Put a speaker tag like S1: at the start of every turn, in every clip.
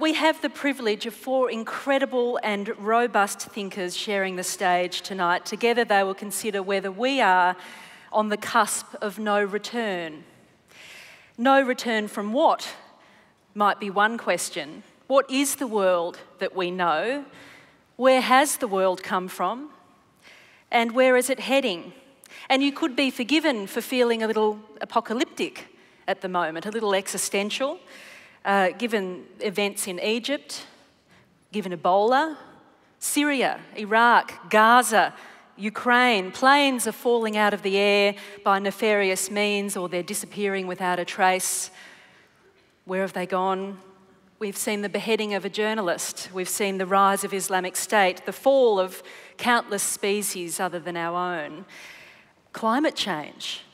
S1: We have the privilege of four incredible and robust thinkers sharing the stage tonight. Together they will consider whether we are on the cusp of no return. No return from what? Might be one question. What is the world that we know? Where has the world come from? And where is it heading? And you could be forgiven for feeling a little apocalyptic at the moment, a little existential, given events in Egypt, given Ebola, Syria, Iraq, Gaza, Ukraine. Planes are falling out of the air by nefarious means, or they're disappearing without a trace. Where have they gone? We've seen the beheading of a journalist. We've seen the rise of Islamic State, the fall of countless species other than our own. Climate change.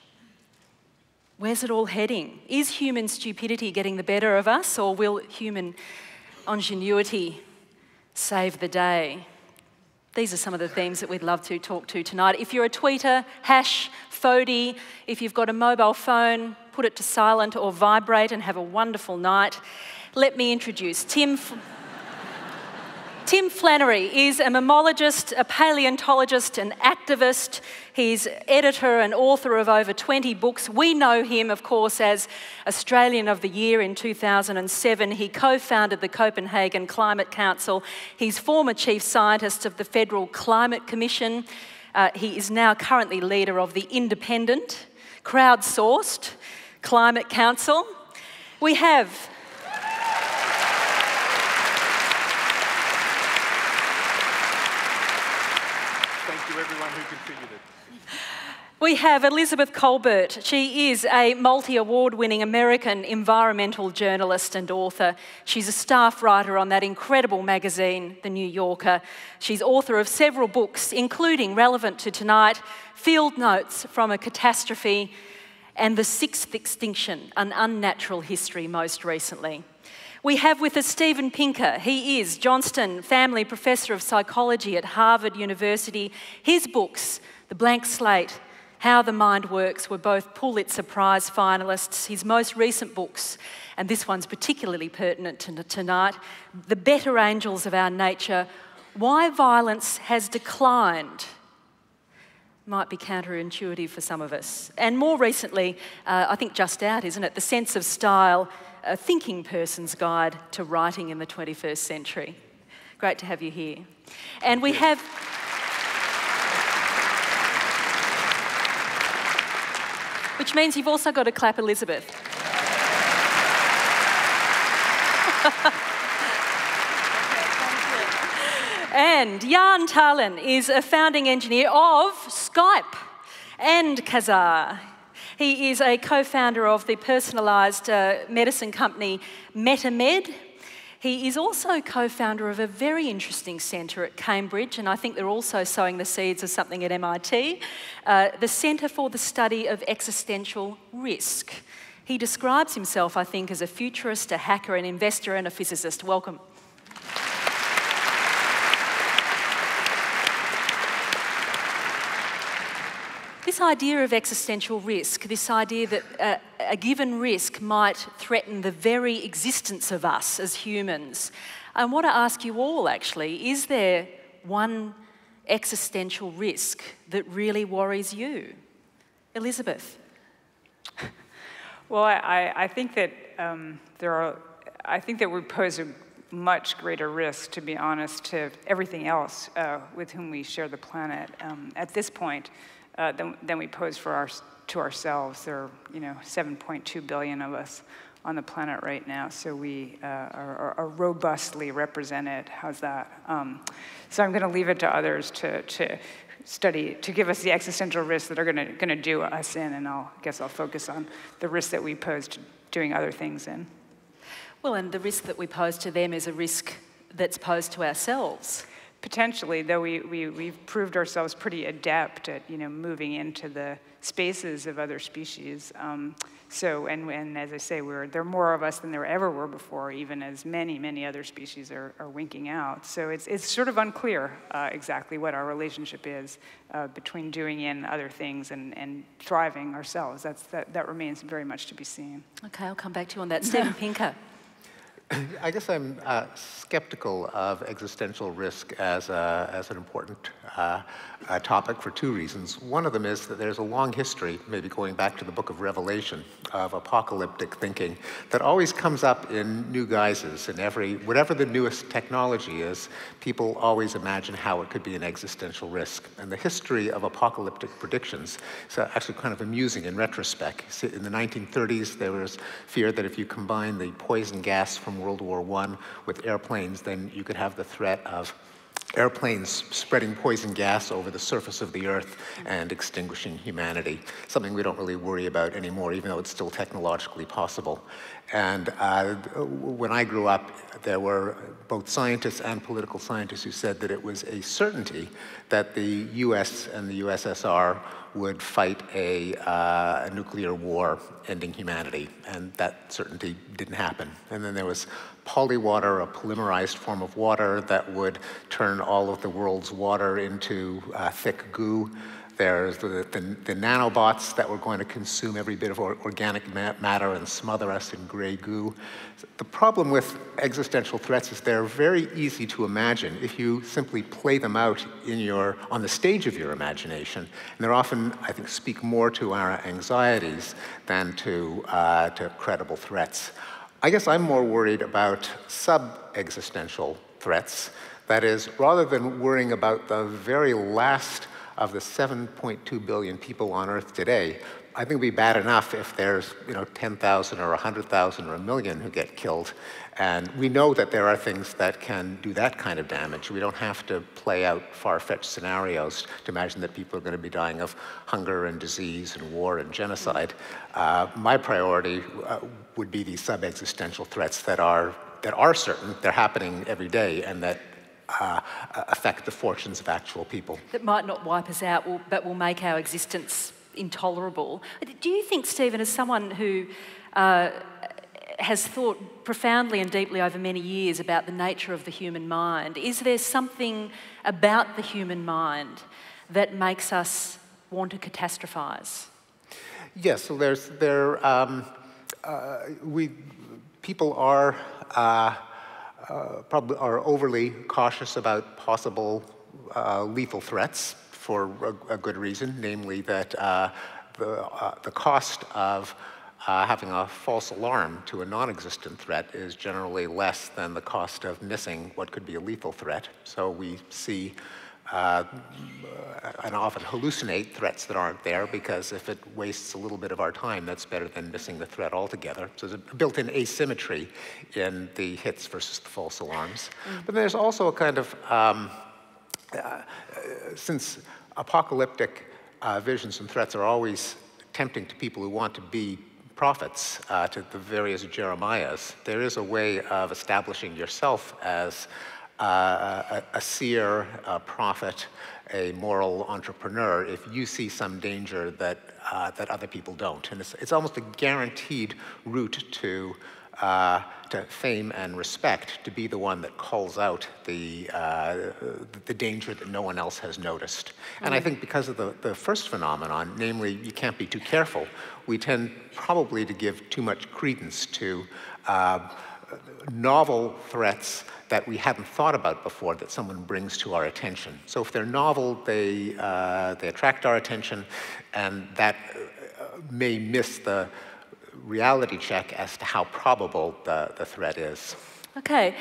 S1: Where's it all heading? Is human stupidity getting the better of us, or will human ingenuity save the day? These are some of the themes that we'd love to talk to tonight. If you're a tweeter, #FODI. If you've got a mobile phone, put it to silent or vibrate and have a wonderful night. Let me introduce Tim Flannery is a mammologist, a paleontologist, an activist. He's editor and author of over 20 books. We know him, of course, as Australian of the Year in 2007. He co-founded the Copenhagen Climate Council. He's former chief scientist of the Federal Climate Commission. He is now currently leader of the independent, crowdsourced Climate Council. We have...
S2: everyone who contributed.
S1: We have Elizabeth Kolbert. She is a multi-award-winning American environmental journalist and author. She's a staff writer on that incredible magazine, The New Yorker. She's author of several books, including, relevant to tonight, Field Notes from a Catastrophe and The Sixth Extinction, An Unnatural History most recently. We have with us Steven Pinker. He is Johnston Family Professor of Psychology at Harvard University. His books, The Blank Slate, How the Mind Works, were both Pulitzer Prize finalists. His most recent books, and this one's particularly pertinent to tonight, The Better Angels of Our Nature, Why Violence Has Declined. Might be counterintuitive for some of us. And more recently, I think just out, isn't it? The Sense of Style, A Thinking Person's Guide to Writing in the 21st Century. Great to have you here. And we have... which means you've also got to clap Elizabeth. And Jan Talen is a founding engineer of Skype and Kazaa. He is a co-founder of the personalised medicine company MetaMed. He is also co-founder of a very interesting centre at Cambridge, and I think they're also sowing the seeds of something at MIT, the Centre for the Study of Existential Risk. He describes himself, I think, as a futurist, a hacker, an investor and a physicist. Welcome. This idea of existential risk, this idea that a given risk might threaten the very existence of us as humans. I want to ask you all, actually, is there one existential risk that really worries you? Elizabeth?
S3: Well, I think that I think that we pose a much greater risk, to be honest, to everything else with whom we share the planet at this point. Than we pose to ourselves. There are, 7.2 billion of us on the planet right now, so we are robustly represented. How's that? So I'm going to leave it to others to study, to give us the existential risks that are going to do us in, and I guess I'll focus on the risks that we pose to doing other things in.
S1: Well, and the risk that we pose to them is a risk that's posed to ourselves.
S3: Potentially, though we've proved ourselves pretty adept at moving into the spaces of other species. And as I say, there are more of us than there ever were before, even as many other species are winking out. So it's sort of unclear exactly what our relationship is between doing in other things and thriving ourselves. That remains very much to be seen.
S1: Okay, I'll come back to you on that. Steven Pinker.
S4: I guess I'm skeptical of existential risk as an important topic for two reasons. One of them is that there's a long history, maybe going back to the book of Revelation, of apocalyptic thinking that always comes up in new guises. In whatever the newest technology is, people always imagine how it could be an existential risk. And the history of apocalyptic predictions is actually kind of amusing in retrospect. See, in the 1930s, there was fear that if you combine the poison gas from World War I with airplanes, then you could have the threat of airplanes spreading poison gas over the surface of the Earth and extinguishing humanity, something we don't really worry about anymore, even though it's still technologically possible. And when I grew up, there were both scientists and political scientists who said that it was a certainty that the US and the USSR would fight a nuclear war ending humanity, and that certainty didn't happen. And then there was polywater, a polymerized form of water that would turn all of the world's water into thick goo. There's the nanobots that were going to consume every bit of organic matter and smother us in gray goo. The problem with existential threats is they're very easy to imagine if you simply play them out on the stage of your imagination. And they're often, I think, speak more to our anxieties than to credible threats. I guess I'm more worried about sub-existential threats. That is, rather than worrying about the very last of the 7.2 billion people on Earth today, I think it would be bad enough if there's 10,000 or 100,000 or 1 million who get killed. And we know that there are things that can do that kind of damage. We don't have to play out far-fetched scenarios to imagine that people are going to be dying of hunger and disease and war and genocide. My priority would be these sub-existential threats that are certain, they're happening every day, and that affect the fortunes of actual people.
S1: That might not wipe us out, but will make our existence intolerable. Do you think, Stephen, as someone who has thought profoundly and deeply over many years about the nature of the human mind, is there something about the human mind that makes us want to catastrophize?
S4: Yes, so people are probably are overly cautious about possible lethal threats for a good reason, namely that the cost of having a false alarm to a non-existent threat is generally less than the cost of missing what could be a lethal threat. So we see and often hallucinate threats that aren't there, because if it wastes a little bit of our time, that's better than missing the threat altogether. So there's a built-in asymmetry in the hits versus the false alarms. But there's also a kind of, since apocalyptic visions and threats are always tempting to people who want to be prophets, to the various Jeremiahs, there is a way of establishing yourself as a seer, a prophet, a moral entrepreneur if you see some danger that other people don't. And it's almost a guaranteed route to fame and respect, to be the one that calls out the danger that no one else has noticed. And I think because of the first phenomenon, namely you can't be too careful, we tend probably to give too much credence to novel threats that we hadn't thought about before that someone brings to our attention. So if they're novel, they attract our attention, and that may miss the reality check as to how probable the threat is.
S1: Okay.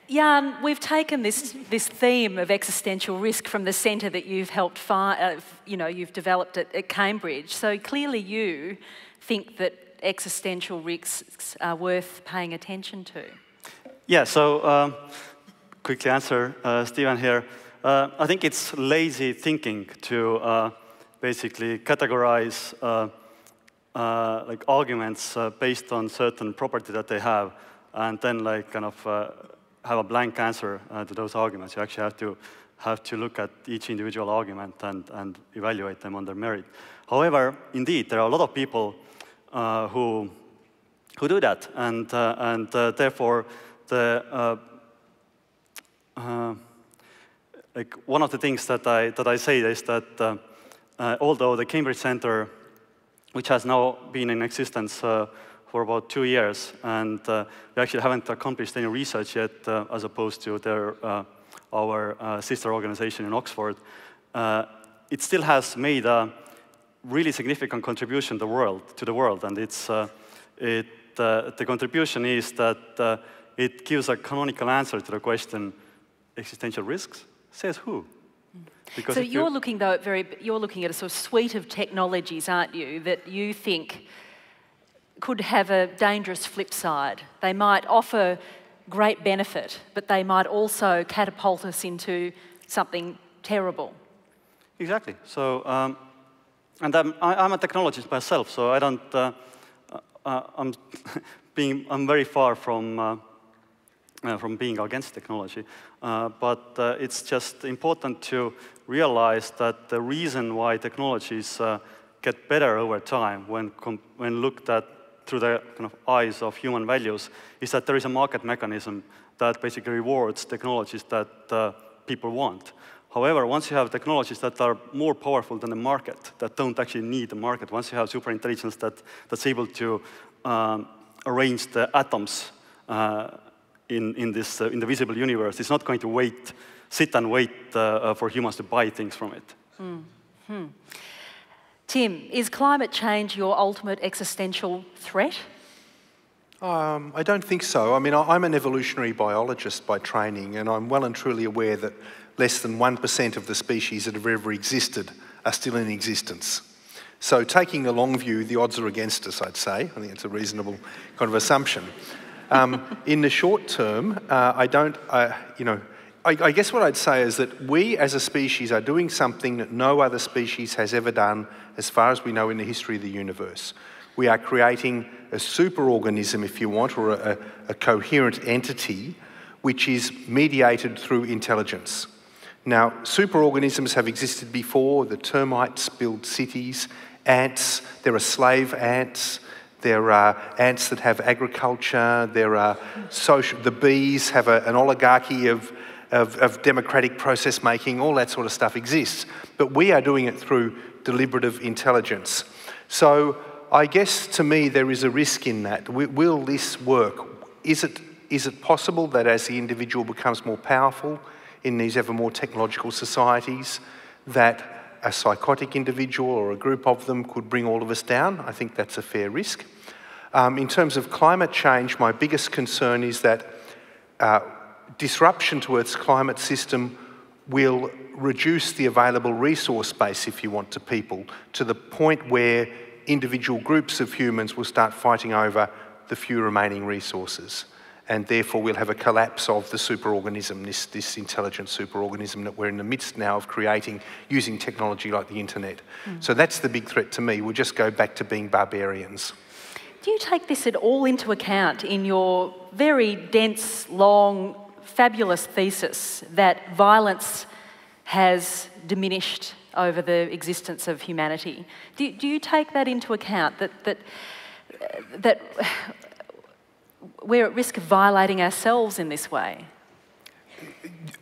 S1: Jan, we've taken this theme of existential risk from the centre that you've helped you've developed at Cambridge. So clearly you think that existential risks are worth paying attention to.
S5: Yeah, so quickly answer Stephen here. I think it's lazy thinking to basically categorize like arguments based on certain property that they have, and then like kind of have a blank answer to those arguments. You actually have to look at each individual argument and evaluate them on their merit. However, indeed, there are a lot of people who do that, and therefore like one of the things that I say is that although the Cambridge Center, which has now been in existence for about 2 years, and we actually haven't accomplished any research yet, as opposed to our sister organization in Oxford. It still has made a really significant contribution to the world, and the contribution is that it gives a canonical answer to the question, existential risks? Says who? Because
S1: so you're looking, though, you're looking at a sort of suite of technologies, aren't you, that you think could have a dangerous flip side. They might offer great benefit, but they might also catapult us into something terrible.
S5: Exactly. So, and I'm a technologist myself, so I don't. I'm very far from being against technology, but it's just important to realize that the reason why technologies get better over time, when looked at through the kind of eyes of human values, is that there is a market mechanism that basically rewards technologies that people want. However, once you have technologies that are more powerful than the market, that don't actually need the market, once you have superintelligence that's able to arrange the atoms in the visible universe, it's not going to sit and wait for humans to buy things from it.
S1: Mm-hmm. Tim, is climate change your ultimate existential threat?
S2: I don't think so. I mean, I'm an evolutionary biologist by training, and I'm well and truly aware that less than 1% of the species that have ever existed are still in existence. So taking a long view, the odds are against us, I'd say. I think it's a reasonable kind of assumption. In the short term, I guess what I'd say is that we as a species are doing something that no other species has ever done as far as we know in the history of the universe. We are creating a superorganism, if you want, or a coherent entity which is mediated through intelligence. Now, superorganisms have existed before. The termites build cities, ants, there are slave ants, there are ants that have agriculture, there are the bees have an oligarchy of democratic process making, all that sort of stuff exists. But we are doing it through deliberative intelligence. So I guess to me there is a risk in that. Will this work? Is it possible that as the individual becomes more powerful in these ever more technological societies, that a psychotic individual or a group of them could bring all of us down? I think that's a fair risk. In terms of climate change, my biggest concern is that disruption to Earth's climate system will reduce the available resource base, if you want, to people, to the point where individual groups of humans will start fighting over the few remaining resources. And therefore we'll have a collapse of the superorganism, this intelligent superorganism that we're in the midst now of creating using technology like the internet. So that's the big threat to me. We'll just go back to being barbarians.
S1: Do you take this at all into account in your very dense, long, fabulous thesis that violence has diminished over the existence of humanity? Do you take that into account, that we're at risk of violating ourselves in this way?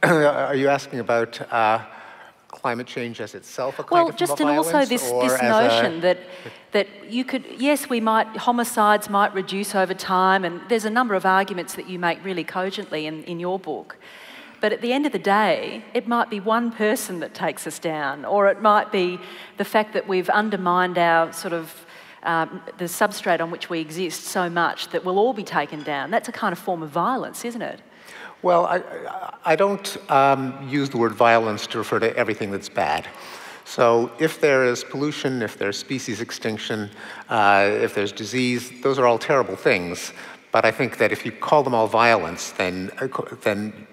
S4: Are you asking about climate change as itself a kind
S1: well,
S4: of
S1: just
S4: violence?
S1: And also this notion that you could, yes, homicides might reduce over time, and there's a number of arguments that you make really cogently in your book. But at the end of the day, it might be one person that takes us down, or it might be the fact that we've undermined our sort of the substrate on which we exist so much that we'll all be taken down. That's a kind of form of violence, isn't it?
S4: Well, I don't use the word violence to refer to everything that's bad. So if there is pollution, if there's species extinction, if there's disease, those are all terrible things. But I think that if you call them all violence, then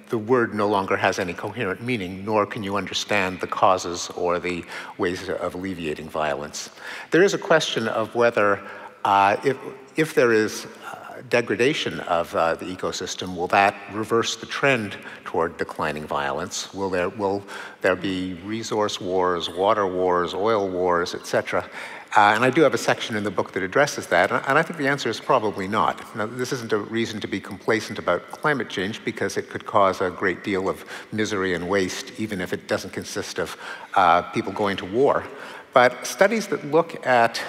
S4: the word no longer has any coherent meaning, nor can you understand the causes or the ways of alleviating violence. There is a question of whether, if there is degradation of the ecosystem, will that reverse the trend toward declining violence? Will there be resource wars, water wars, oil wars, etc.? And I do have a section in the book that addresses that, and I think the answer is probably not. Now, this isn't a reason to be complacent about climate change, because it could cause a great deal of misery and waste, even if it doesn't consist of people going to war. But studies that look at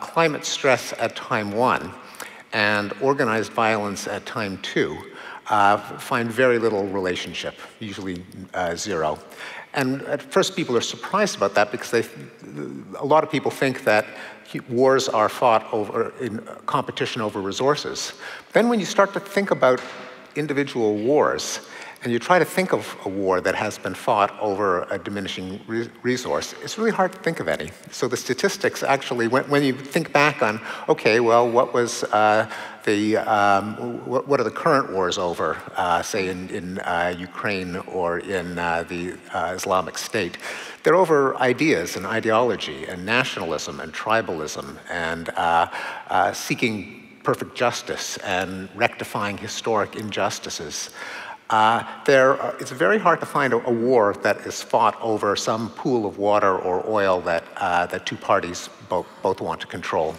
S4: climate stress at time one and organized violence at time 2 find very little relationship, usually 0. And at first people are surprised about that because a lot of people think that wars are fought in competition over resources. Then when you start to think about individual wars, and you try to think of a war that has been fought over a diminishing resource, it's really hard to think of any. So the statistics actually, when you think back on, okay, well, what was what are the current wars over, say in Ukraine or in the Islamic State? They're over ideas and ideology and nationalism and tribalism and seeking perfect justice and rectifying historic injustices. It's very hard to find a war that is fought over some pool of water or oil that two parties both want to control.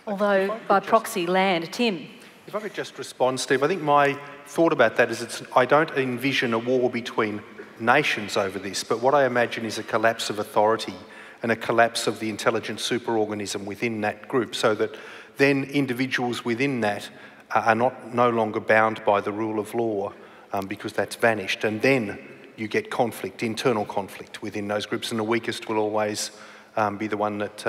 S1: Although by proxy land. Tim?
S2: If I could just respond, Steve, I think my thought about that is I don't envision a war between nations over this, but what I imagine is a collapse of authority and a collapse of the intelligent superorganism within that group, so that then individuals within that are no longer bound by the rule of law, because that's vanished, and then you get conflict, internal conflict within those groups, and the weakest will always be the one that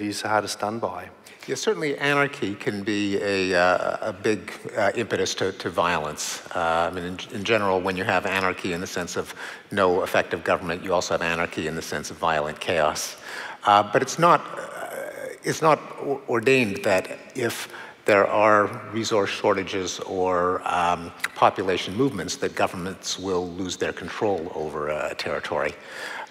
S2: is hardest done by.
S4: Yeah, certainly anarchy can be a big impetus to violence. I mean, in general, when you have anarchy in the sense of no effective government, you also have anarchy in the sense of violent chaos. But it's not ordained that if there are resource shortages or population movements that governments will lose their control over a territory.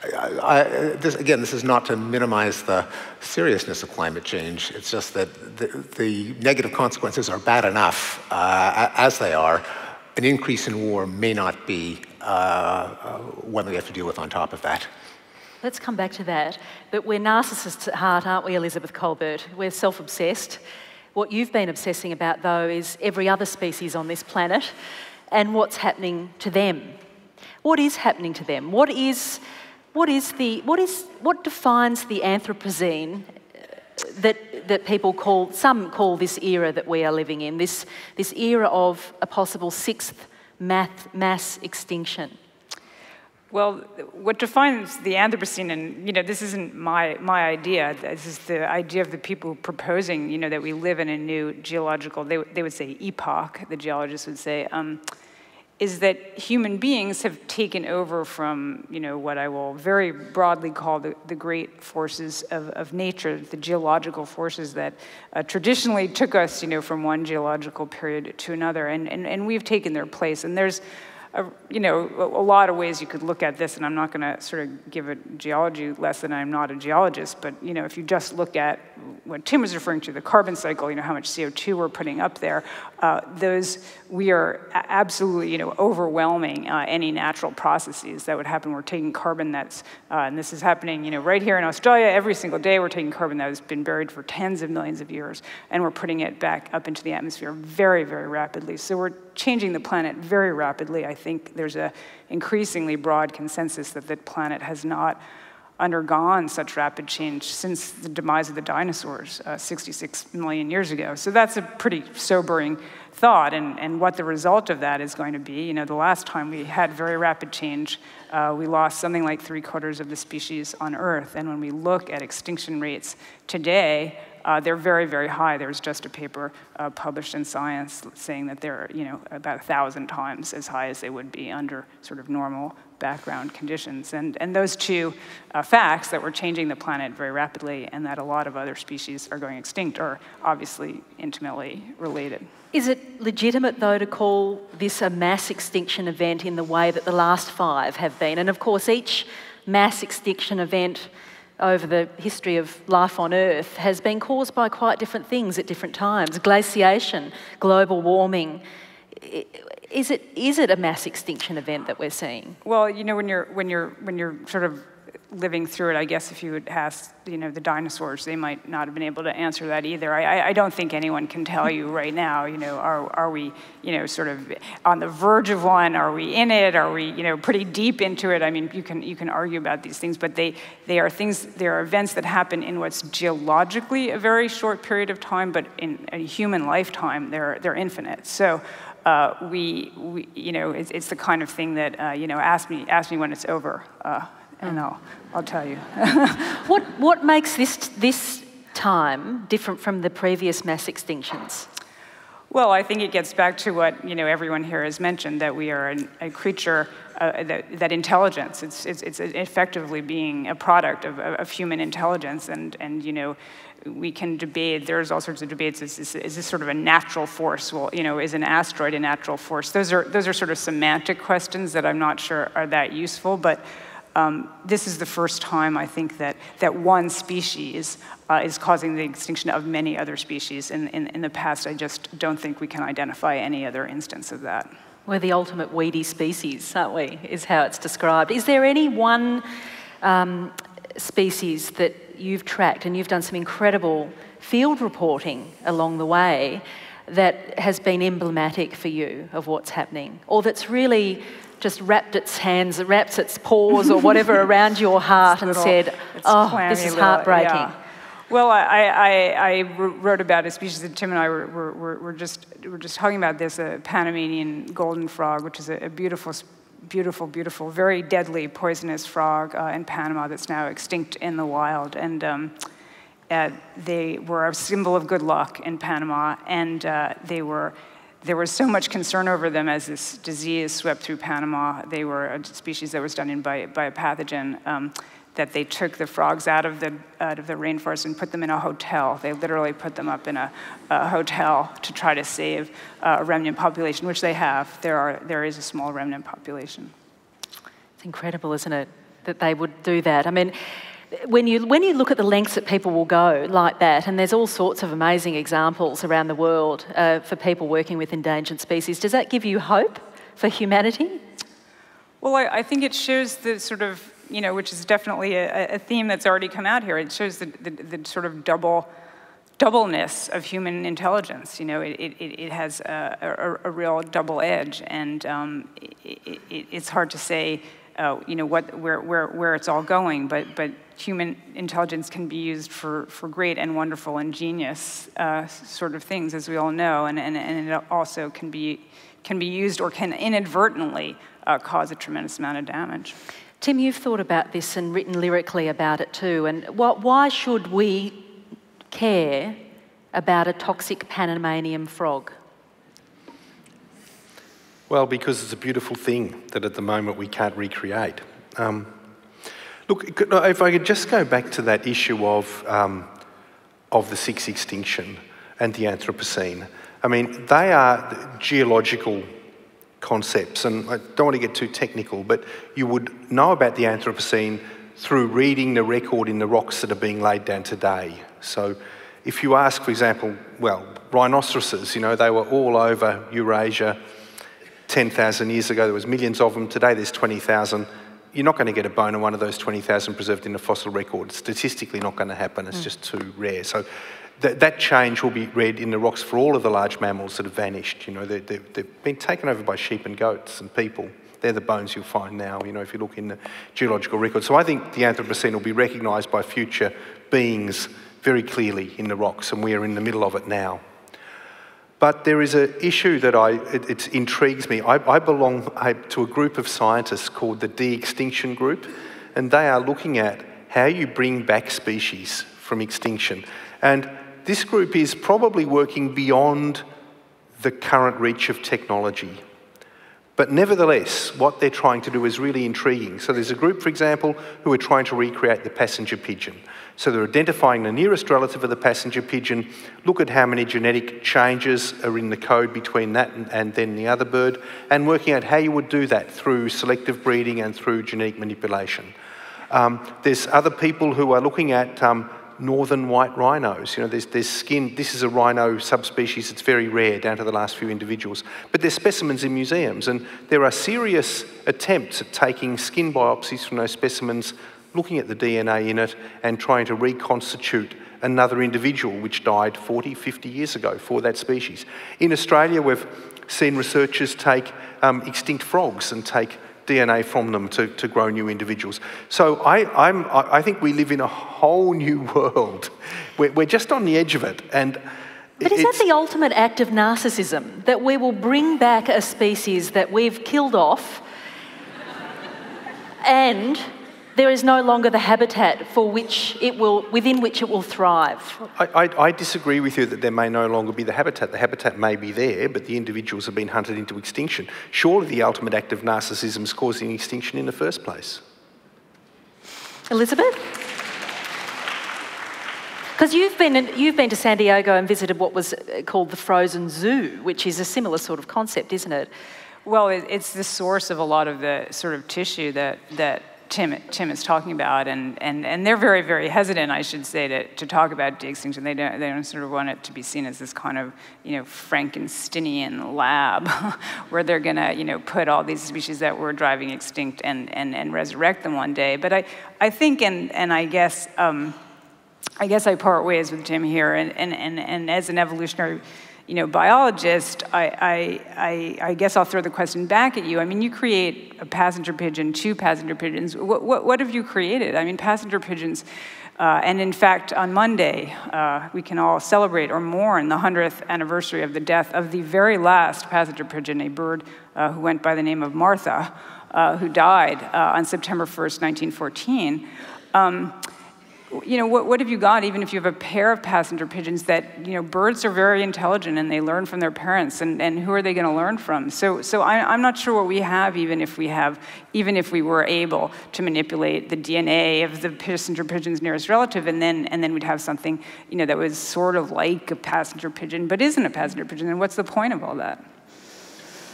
S4: This is not to minimize the seriousness of climate change. It's just that the negative consequences are bad enough as they are. An increase in war may not be one we have to deal with on top of that.
S1: Let's come back to that. But we're narcissists at heart, aren't we, Elizabeth Kolbert? We're self-obsessed. What you've been obsessing about, though, is every other species on this planet and what's happening to them. What is happening to them? What defines the Anthropocene that some call this era that we are living in, this era of a possible 6th mass extinction?
S3: Well, what defines the Anthropocene, and this isn't my idea. This is the idea of the people proposing, that we live in a new geological. They would say epoch. The geologists would say, is that human beings have taken over from, what I will very broadly call the great forces of nature, the geological forces that traditionally took us, from one geological period to another, and we've taken their place. And there's a lot of ways you could look at this, and I'm not going to sort of give a geology lesson. I'm not a geologist, but if you just look at what Tim was referring to, the carbon cycle, how much CO2 we're putting up there, we are absolutely, overwhelming any natural processes that would happen. We're taking carbon that's, and this is happening, right here in Australia, every single day we're taking carbon that has been buried for tens of millions of years, and we're putting it back up into the atmosphere very, very rapidly. So we're changing the planet very rapidly. I think there's an increasingly broad consensus that the planet has not undergone such rapid change since the demise of the dinosaurs 66 million years ago. So that's a pretty sobering thought, and what the result of that is going to be. The last time we had very rapid change, we lost something like 3/4 of the species on Earth, and when we look at extinction rates today, they're very, very high. There was just a paper published in Science saying that they're, about 1,000 times as high as they would be under sort of normal background conditions. And those two facts, that we're changing the planet very rapidly and that a lot of other species are going extinct, are obviously intimately related.
S1: Is it legitimate, though, to call this a mass extinction event in the way that the last 5 have been? And of course, each mass extinction event over the history of life on Earth has been caused by quite different things at different times. Glaciation, global warming. Is it a mass extinction event that we're seeing?
S3: Well, when you're sort of living through it. I guess if you would ask, the dinosaurs, they might not have been able to answer that either. I don't think anyone can tell you right now, are we, sort of on the verge of one? Are we in it? Are we, pretty deep into it? I mean, you can argue about these things, but they are events that happen in what's geologically a very short period of time, but in a human lifetime, they're infinite. So. It's the kind of thing that, ask me when it's over, and I'll tell you.
S1: What makes this time different from the previous mass extinctions?
S3: Well, I think it gets back to what everyone here has mentioned, that we are a creature, that intelligence, it's effectively being a product of human intelligence, and we can debate, there's all sorts of debates, is this sort of a natural force? Well, is an asteroid a natural force? Those are sort of semantic questions that I'm not sure are that useful, but this is the first time, I think, that one species is causing the extinction of many other species. In the past, I just don't think we can identify any other instance of that.
S1: We're the ultimate weedy species, aren't we, is how it's described. Is there any one species that you've tracked, and you've done some incredible field reporting along the way, that has been emblematic for you of what's happening, or that's really just wrapped its paws or whatever around your heart and said, oh, this is heartbreaking?
S3: Yeah. Well, I wrote about a species that Tim and I were just talking about this, a Panamanian golden frog, which is a beautiful, very deadly poisonous frog in Panama that's now extinct in the wild. And they were a symbol of good luck in Panama, and there was so much concern over them as this disease swept through Panama. They were a species that was done in by a pathogen, that they took the frogs out of the rainforest and put them in a hotel. They literally put them up in a hotel to try to save a remnant population, which they have. There is a small remnant population.
S1: It's incredible, isn't it, that they would do that? I mean, when you look at the lengths that people will go like that, and there's all sorts of amazing examples around the world for people working with endangered species, does that give you hope for humanity?
S3: Well, I think it shows the sort of, which is definitely a theme that's already come out here. It shows the sort of doubleness of human intelligence. It has a real double edge, and it's hard to say, where it's all going. But human intelligence can be used for great and wonderful and genius sort of things, as we all know, and it also can be used or can inadvertently cause a tremendous amount of damage.
S1: Tim, you've thought about this and written lyrically about it too, and why should we care about a toxic Panamanian frog?
S2: Well, because it's a beautiful thing that at the moment we can't recreate. Look, if I could just go back to that issue of the sixth extinction and the Anthropocene. I mean, they are geological concepts, and I don't want to get too technical, but you would know about the Anthropocene through reading the record in the rocks that are being laid down today. So if you ask, for example, well, rhinoceroses, they were all over Eurasia 10,000 years ago. There was millions of them. Today there's 20,000. You're not going to get a bone of one of those 20,000 preserved in a fossil record. It's statistically not going to happen. It's just too rare. So that change will be read in the rocks for all of the large mammals that have vanished. They've been taken over by sheep and goats and people. They're the bones you'll find now, if you look in the geological record. So I think the Anthropocene will be recognised by future beings very clearly in the rocks, and we are in the middle of it now. But there is an issue that it intrigues me. I belong to a group of scientists called the De-Extinction Group, and they are looking at how you bring back species from extinction. And this group is probably working beyond the current reach of technology. But nevertheless, what they're trying to do is really intriguing. So there's a group, for example, who are trying to recreate the passenger pigeon. So they're identifying the nearest relative of the passenger pigeon, look at how many genetic changes are in the code between that and then the other bird, and working out how you would do that through selective breeding and through genetic manipulation. There's other people who are looking at northern white rhinos. There's skin. This is a rhino subspecies that's very rare, down to the last few individuals. But there's specimens in museums, and there are serious attempts at taking skin biopsies from those specimens looking at the DNA in it and trying to reconstitute another individual which died 40, 50 years ago for that species. In Australia, we've seen researchers take extinct frogs and take DNA from them to grow new individuals. So I think we live in a whole new world. We're just on the edge of it.
S1: But is that the ultimate act of narcissism? That we will bring back a species that we've killed off and there is no longer the habitat for which within which it will thrive?
S2: I disagree with you that there may no longer be the habitat. The habitat may be there, but the individuals have been hunted into extinction. Surely the ultimate act of narcissism is causing extinction in the first place.
S1: Elizabeth? Because you've been to San Diego and visited what was called the Frozen Zoo, which is a similar sort of concept, isn't it?
S3: Well, it's the source of a lot of the sort of tissue that Tim is talking about, and they're very, very hesitant, I should say, to talk about de-extinction. They don't sort of want it to be seen as this kind of, Frankensteinian lab where they're gonna, put all these species that were driving extinct and resurrect them one day. But I think, and I guess I part ways with Tim here, and as an evolutionary biologist, I guess I'll throw the question back at you. I mean, you create a passenger pigeon, 2 passenger pigeons. What have you created? I mean, passenger pigeons, and in fact, on Monday, we can all celebrate or mourn the 100th anniversary of the death of the very last passenger pigeon, a bird who went by the name of Martha, who died on September 1st, 1914. What have you got, even if you have a pair of passenger pigeons that, birds are very intelligent and they learn from their parents, and who are they going to learn from? So I'm not sure what we have, even if we were able to manipulate the DNA of the passenger pigeon's nearest relative, and then we'd have something, that was sort of like a passenger pigeon, but isn't a passenger pigeon, and what's the point of all that?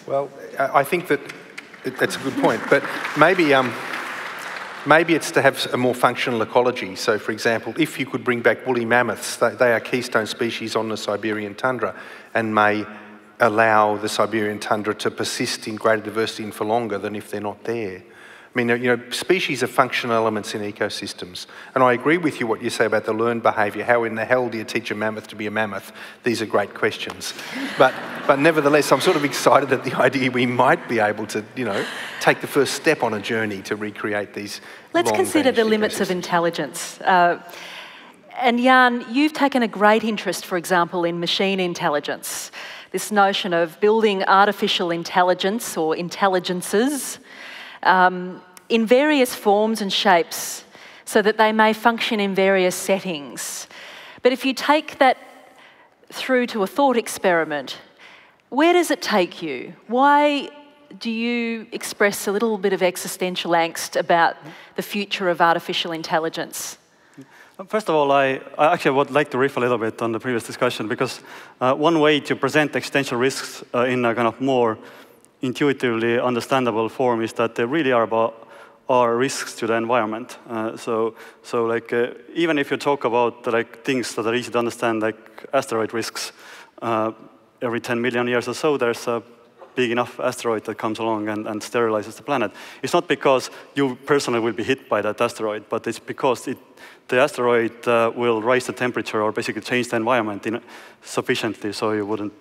S2: Well, I think that's a good point, but maybe it's to have a more functional ecology. So, for example, if you could bring back woolly mammoths, they are keystone species on the Siberian tundra and may allow the Siberian tundra to persist in greater diversity and for longer than if they're not there. I mean, species are functional elements in ecosystems. And I agree with you what you say about the learned behaviour. How in the hell do you teach a mammoth to be a mammoth? These are great questions. But nevertheless, I'm sort of excited at the idea we might be able to, take the first step on a journey to recreate these.
S1: Let's consider the limits of intelligence. And Jan, you've taken a great interest, for example, in machine intelligence. This notion of building artificial intelligence or intelligences in various forms and shapes so that they may function in various settings. But if you take that through to a thought experiment, where does it take you? Why do you express a little bit of existential angst about the future of artificial intelligence?
S5: First of all, I actually would like to riff a little bit on the previous discussion, because one way to present existential risks in a kind of more intuitively understandable form is that they really are risks to the environment. Even if you talk about things that are easy to understand, like asteroid risks, every 10 million years or so, there's a big enough asteroid that comes along and sterilizes the planet. It's not because you personally will be hit by that asteroid, but it's because the asteroid will raise the temperature or basically change the environment sufficiently so you wouldn't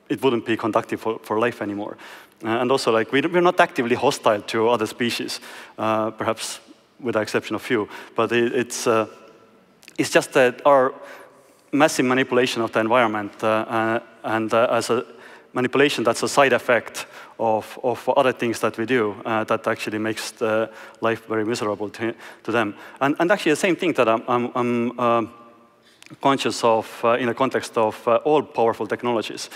S5: it wouldn't be conducive for life anymore. And also, we're not actively hostile to other species, perhaps with the exception of few. But it's just that our massive manipulation of the environment and as a manipulation that's a side effect of other things that we do that actually makes the life very miserable to them. And actually the same thing that I'm conscious of in the context of all powerful technologies,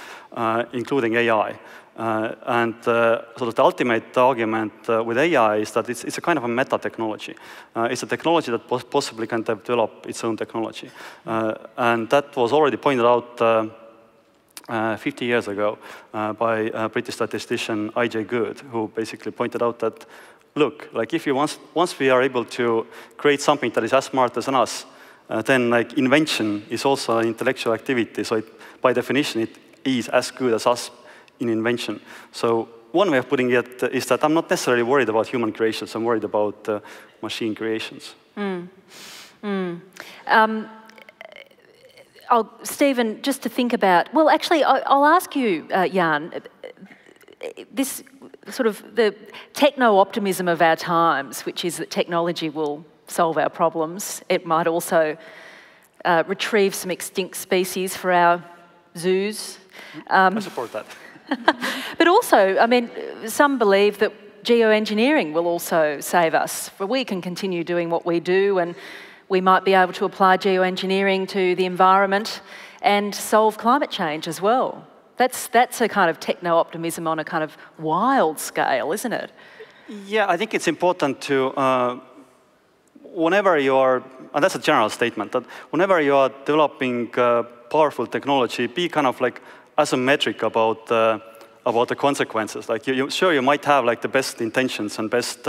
S5: including AI. Sort of the ultimate argument with AI is that it's a kind of a meta-technology. It's a technology that possibly can develop its own technology. And that was already pointed out 50 years ago by British statistician I.J. Good, who basically pointed out that, look, if you once we are able to create something that is as smart as us, then invention is also an intellectual activity. So by definition, it is as good as us in invention. So one way of putting it is that I'm not necessarily worried about human creations. I'm worried about machine creations.
S1: Stephen, just to think about, well, actually, I'll ask you, Jan, this sort of the techno-optimism of our times, which is that technology will solve our problems. It might also retrieve some extinct species for our zoos.
S5: I support that.
S1: But also, I mean, some believe that geoengineering will also save us, for we can continue doing what we do, and we might be able to apply geoengineering to the environment and solve climate change as well. That's a kind of techno-optimism on a kind of wild scale, isn't it?
S5: Yeah, I think it's important to, whenever you're, and that's a general statement, that whenever you are developing powerful technology, be kind of like asymmetric about the consequences. Like, sure, you might have like the best intentions and best,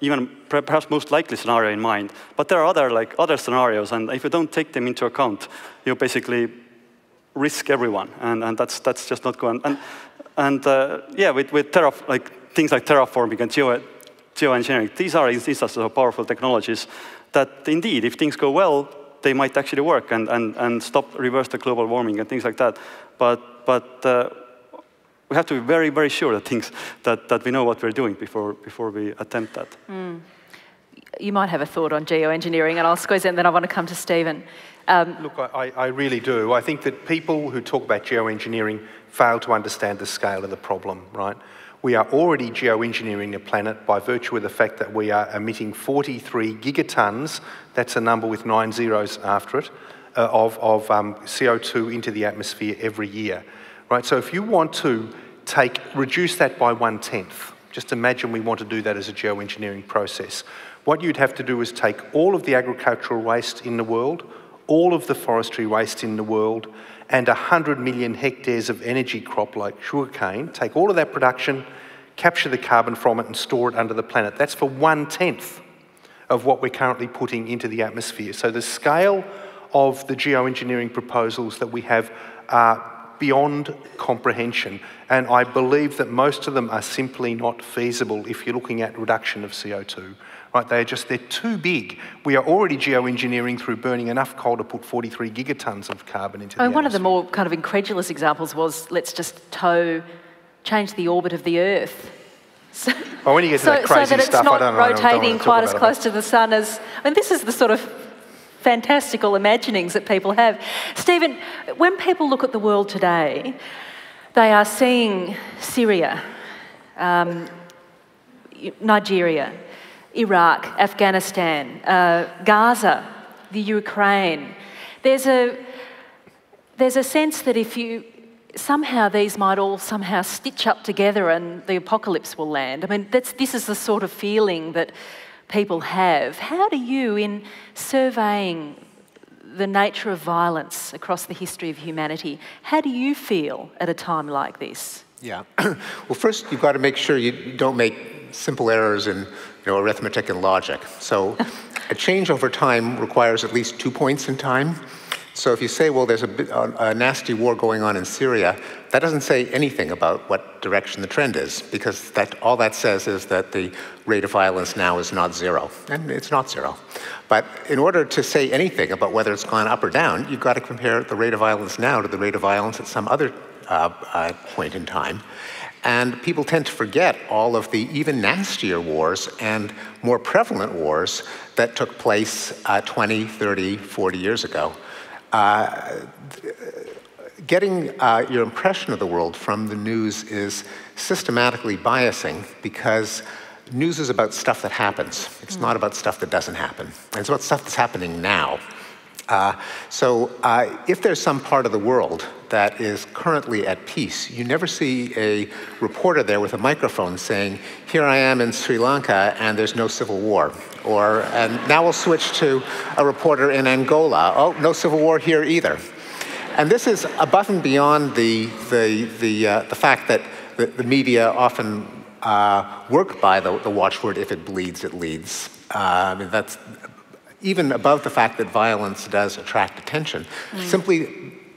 S5: even perhaps most likely scenario in mind, but there are other scenarios, and if you don't take them into account, you basically risk everyone, and that's just not going. And yeah, with things like terraforming and geoengineering, these are instances of powerful technologies that indeed, if things go well, they might actually work and reverse the global warming and things like that. But we have to be very, very sure that we know what we're doing before we attempt that.
S1: You might have a thought on geoengineering, and I'll squeeze it, and then I want to come to Stephen.
S2: Look, I really do. I think that people who talk about geoengineering fail to understand the scale of the problem, right? We are already geoengineering the planet by virtue of the fact that we are emitting 43 gigatons, that's a number with 9 zeros after it, of CO2 into the atmosphere every year, right? So if you want to reduce that by 1/10, just imagine we want to do that as a geoengineering process. What you'd have to do is take all of the agricultural waste in the world, all of the forestry waste in the world, and 100 million hectares of energy crop like sugarcane, take all of that production, capture the carbon from it and store it under the planet. That's for 1/10 of what we're currently putting into the atmosphere. So the scale of the geoengineering proposals that we have are beyond comprehension, and I believe that most of them are simply not feasible if you're looking at reduction of CO2. Right, they're too big. We are already geoengineering through burning enough coal to put 43 gigatons of carbon into the atmosphere.
S1: One of the more kind of incredulous examples was, let's just change the orbit of the Earth. So,
S2: well, when you get to that crazy
S1: so that it's
S2: stuff,
S1: not
S2: I don't
S1: rotating quite as close to the sun as, I mean, this is the sort of fantastical imaginings that people have. Stephen, when people look at the world today, they are seeing Syria, Nigeria, Iraq, Afghanistan, Gaza, the Ukraine. There's a sense that if these might all somehow stitch up together and the apocalypse will land. I mean, this is the sort of feeling that people have. How do you, in surveying the nature of violence across the history of humanity, how do you feel at a time like this?
S4: Yeah. Well, first, you've got to make sure you don't make simple errors in arithmetic and logic. So a change over time requires at least 2 points in time. So if you say, well, there's a nasty war going on in Syria, that doesn't say anything about what direction the trend is, because all that says is that the rate of violence now is not 0, and it's not 0. But in order to say anything about whether it's gone up or down, you've got to compare the rate of violence now to the rate of violence at some other point in time. And people tend to forget all of the even nastier wars and more prevalent wars that took place 20, 30, 40 years ago. Getting your impression of the world from the news is systematically biasing, because news is about stuff that happens. It's not about stuff that doesn't happen. And it's about stuff that's happening now. So if there's some part of the world that is currently at peace, you never see a reporter there with a microphone saying, here I am in Sri Lanka and there's no civil war. And now we'll switch to a reporter in Angola. Oh, no civil war here either. And this is above and beyond the fact that the media often work by the watchword, if it bleeds, it leads. I mean, that's even above the fact that violence does attract attention. Simply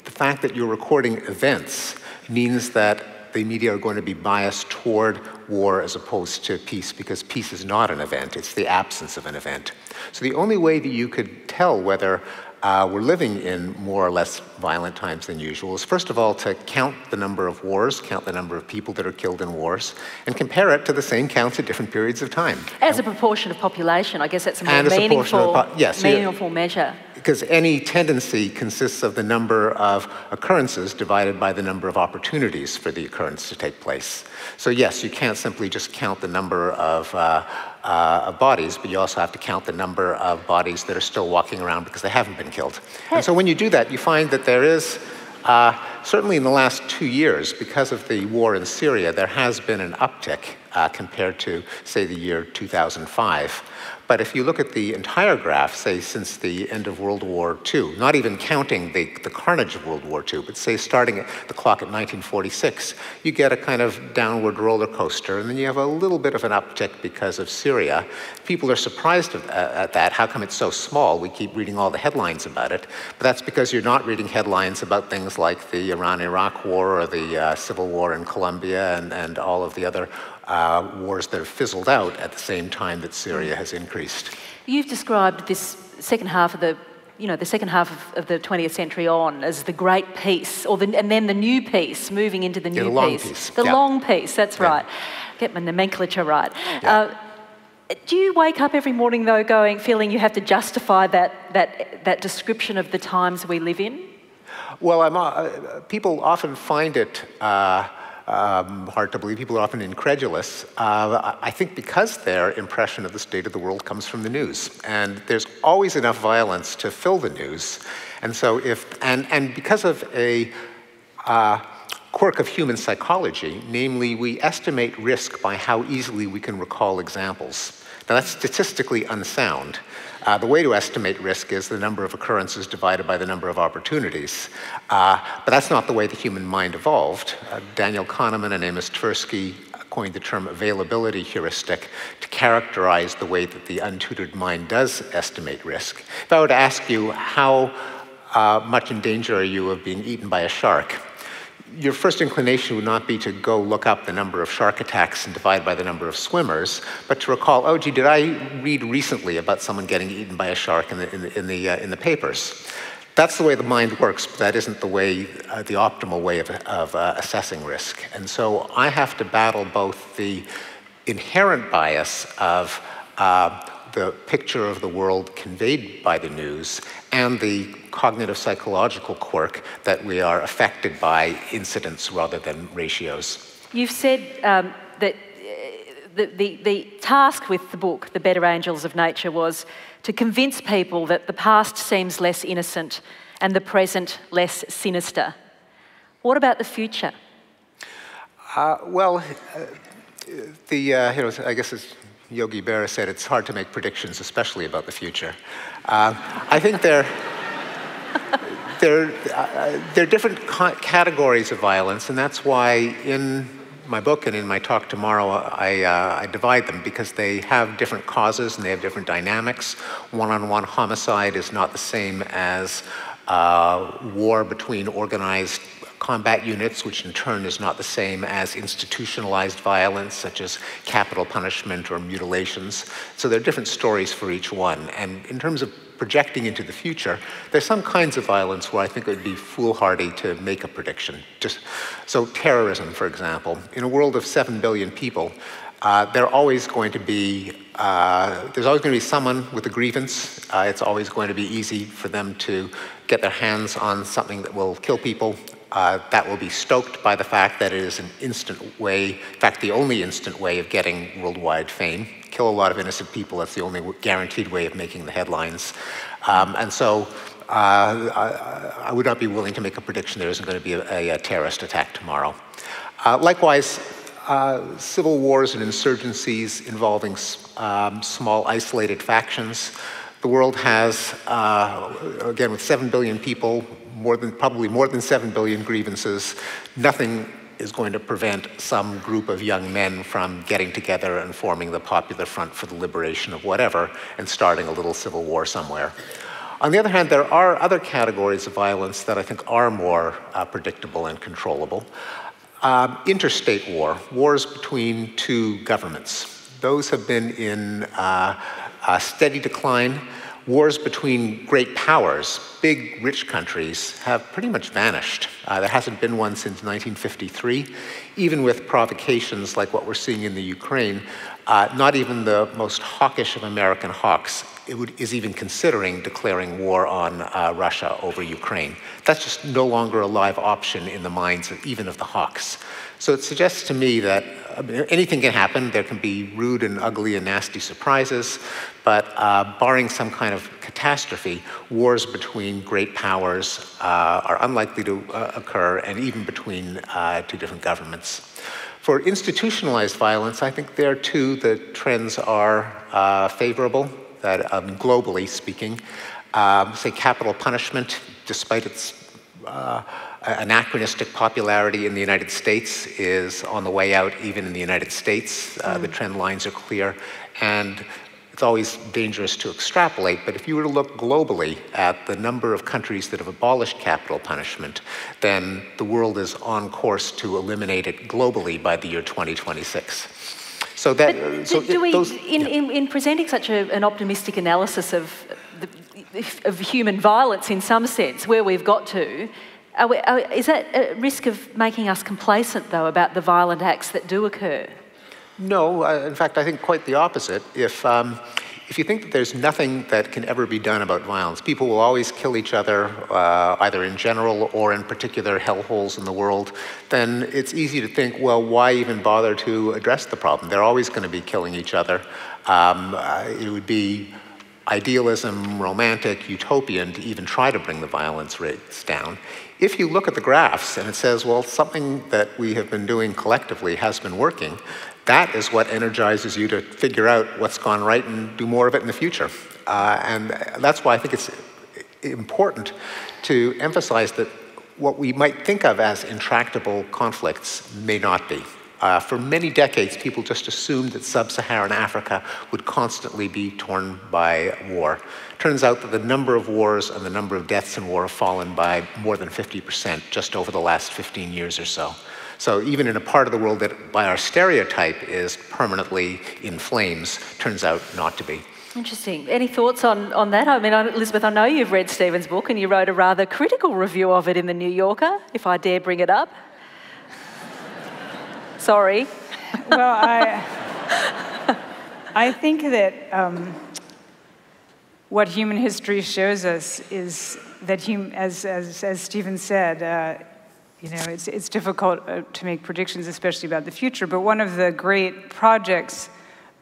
S4: the fact that you're recording events means that the media are going to be biased toward war as opposed to peace, because peace is not an event, it's the absence of an event. So the only way that you could tell whether we're living in more or less violent times than usual is, first of all, to count the number of wars, count the number of people that are killed in wars, and compare it to the same counts at different periods of time.
S1: As a proportion of population, I guess that's a more
S4: And as a proportion of
S1: meaningful measure.
S4: Because any tendency consists of the number of occurrences divided by the number of opportunities for the occurrence to take place. So yes, you can't simply just count the number of bodies, but you also have to count the number of bodies that are still walking around because they haven't been killed. And so when you do that, you find that there is, certainly in the last 2 years, because of the war in Syria, there has been an uptick compared to, say, the year 2005. But if you look at the entire graph, say, since the end of World War II, not even counting the carnage of World War II, but say starting at the clock at 1946, you get a kind of downward roller coaster, and then you have a little bit of an uptick because of Syria. People are surprised at that. How come it's so small? We keep reading all the headlines about it. But that's because you're not reading headlines about things like the Iran-Iraq war or the civil war in Colombia and all of the other wars that have fizzled out at the same time that Syria has increased.
S1: You've described this second half of the, the second half of the 20th century on as the great peace, and then the new peace, moving into the new
S4: the long
S1: peace.
S4: peace.
S1: The long peace, that's right. Get my nomenclature right. Do you wake up every morning, though, feeling you have to justify that description of the times we live in?
S4: Well, people often find it hard to believe. People are often incredulous. I think because their impression of the state of the world comes from the news. And there's always enough violence to fill the news. And so and because of a quirk of human psychology, namely we estimate risk by how easily we can recall examples. Now that's statistically unsound. The way to estimate risk is the number of occurrences divided by the number of opportunities. But that's not the way the human mind evolved. Daniel Kahneman and Amos Tversky coined the term availability heuristic to characterize the way that the untutored mind does estimate risk. If I were to ask you how much in danger are you of being eaten by a shark, your first inclination would not be to go look up the number of shark attacks and divide by the number of swimmers, but to recall, oh, gee, did I read recently about someone getting eaten by a shark in the papers? That's the way the mind works, but that isn't the way, the optimal way of assessing risk. And so I have to battle both the inherent bias of the picture of the world conveyed by the news and the cognitive psychological quirk that we are affected by incidents rather than ratios.
S1: You've said that the task with the book, The Better Angels of Nature, was to convince people that the past seems less innocent and the present less sinister. What about the future?
S4: I guess as Yogi Berra said, it's hard to make predictions, especially about the future. I think there are different categories of violence, and that's why in my book and in my talk tomorrow, I divide them because they have different causes and they have different dynamics. One-on-one homicide is not the same as war between organized combat units, which in turn is not the same as institutionalized violence, such as capital punishment or mutilations. So there are different stories for each one. And in terms of projecting into the future, there's some kinds of violence where I think it would be foolhardy to make a prediction. So terrorism, for example. In a world of 7 billion people, there's always going to be someone with a grievance. It's always going to be easy for them to get their hands on something that will kill people. That will be stoked by the fact that it is an instant way, in fact, the only instant way of getting worldwide fame. Kill a lot of innocent people, that's the only guaranteed way of making the headlines. And so I would not be willing to make a prediction there isn't going to be a terrorist attack tomorrow. Likewise, civil wars and insurgencies involving small isolated factions. The world has, again, with 7 billion people, probably more than 7 billion grievances. Nothing is going to prevent some group of young men from getting together and forming the Popular Front for the Liberation of whatever and starting a little civil war somewhere. On the other hand, there are other categories of violence that I think are more predictable and controllable. Interstate war, wars between two governments. Those have been in a steady decline. Wars between great powers, big, rich countries, have pretty much vanished. There hasn't been one since 1953. Even with provocations like what we're seeing in the Ukraine, not even the most hawkish of American hawks is even considering declaring war on Russia over Ukraine. That's just no longer a live option in the minds of even of the hawks. So it suggests to me that anything can happen. There can be rude and ugly and nasty surprises, but barring some kind of catastrophe, wars between great powers are unlikely to occur, and even between two different governments. For institutionalized violence, I think there too the trends are favorable, that globally speaking. Say capital punishment, despite its anachronistic popularity in the United States, is on the way out even in the United States. The trend lines are clear, and it's always dangerous to extrapolate, but if you were to look globally at the number of countries that have abolished capital punishment, then the world is on course to eliminate it globally by the year 2026. So that,
S1: in presenting such an optimistic analysis of human violence in some sense, where we've got to, is that a risk of making us complacent, though, about the violent acts that do occur?
S4: No, in fact, I think quite the opposite. If you think that there's nothing that can ever be done about violence, people will always kill each other, either in general or in particular hellholes in the world, then it's easy to think, well, why even bother to address the problem? They're always going to be killing each other. It would be idealism, romantic, utopian to even try to bring the violence rates down. If you look at the graphs and it says, well, something that we have been doing collectively has been working, that is what energizes you to figure out what's gone right and do more of it in the future. And that's why I think it's important to emphasize that what we might think of as intractable conflicts may not be. For many decades, people just assumed that sub-Saharan Africa would constantly be torn by war. Turns out that the number of wars and the number of deaths in war have fallen by more than 50% just over the last 15 years or so. So even in a part of the world that by our stereotype is permanently in flames, turns out not to be.
S1: Interesting. Any thoughts on that? I mean, Elizabeth, I know you've read Stephen's book and you wrote a rather critical review of it in The New Yorker, if I dare bring it up. Sorry.
S3: Well, I think that what human history shows us is that, as Stephen said, you know, it's difficult to make predictions, especially about the future. But one of the great projects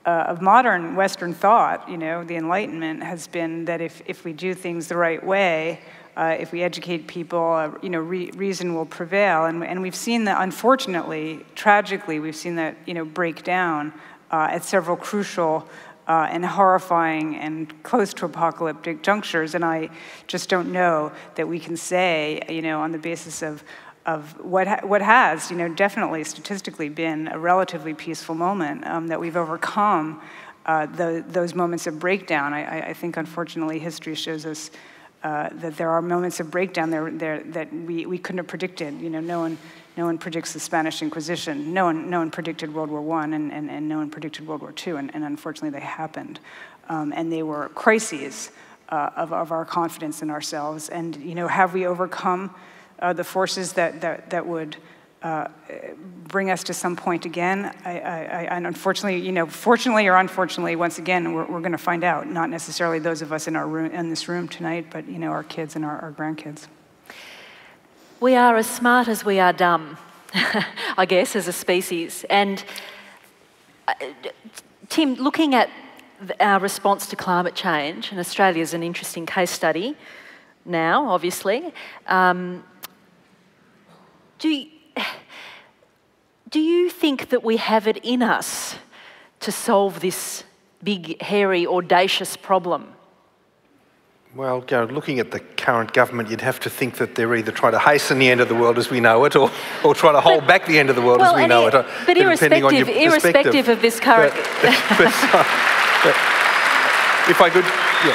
S3: of modern Western thought, you know, the Enlightenment, has been that if we do things the right way, if we educate people, you know, reason will prevail. And we've seen that, unfortunately, tragically, we've seen that, you know, break down at several crucial and horrifying and close to apocalyptic junctures. And I just don't know that we can say, you know, on the basis of what has, you know, definitely statistically been a relatively peaceful moment, that we've overcome those moments of breakdown. I think, unfortunately, history shows us that there are moments of breakdown there that we couldn't have predicted. You know, no one predicts the Spanish Inquisition. No one predicted World War I, and no one predicted World War II, and unfortunately they happened. And they were crises of our confidence in ourselves. And, you know, have we overcome the forces that would bring us to some point again? And unfortunately, you know, fortunately or unfortunately, once again, we're going to find out. Not necessarily those of us in this room tonight, but, you know, our kids and our grandkids.
S1: We are as smart as we are dumb, I guess, as a species. And Tim, looking at our response to climate change, and Australia is an interesting case study now, obviously. Do you think that we have it in us to solve this big, hairy, audacious problem?
S2: Well, looking at the current government, you'd have to think that they're either trying to hasten the end of the world as we know it, or trying to hold back the end of the world as we know it.
S1: But irrespective of this current...
S2: If I could... Yeah,